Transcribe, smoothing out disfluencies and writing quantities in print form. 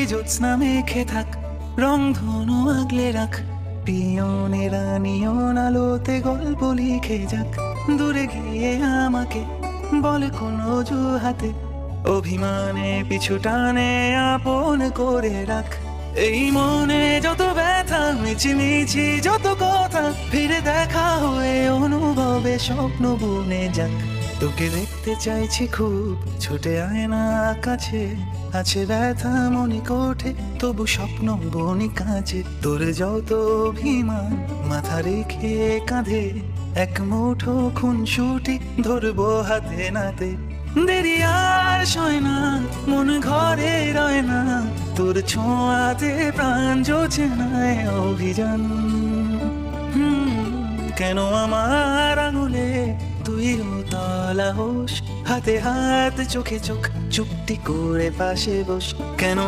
জ্যোৎস্না মেখে থাক, রংধনু আগলে রাখ, পিয়নেরা নিয়ন আলোতে গল্প লিখে যাক। দূরে গিয়ে আমাকে বলে কোনো অজুহাতে, অভিমানে পিছু টানে আপন করে রাখ। এই মনে যত ব্যথা, মিছিমিছি যত কথা, ফিরে দেখা হয়ে অনুভবে স্বপ্ন বুনে যাক। তোকে দেখতে চাইছি খুব, ছুটে আয় না কাছে, আছে ব্যথা মনে কোঠে, তবু স্বপ্ন বনি কাছে। তোর যত অভিমান মাথা রেখে কাঁধে, এক মুঠো খুনসুটি ধরবো হাতে নাতে। দেরি আর সয় না, মন ঘরে রয় না, তোর ছোঁয়াতে প্রাণ যোজনায় অভিযান। কেন আমার আঙুলে তুইও তলা হোস, হাতে হাত চোখে চোখ, চুপটি করে পাশে বস। কেন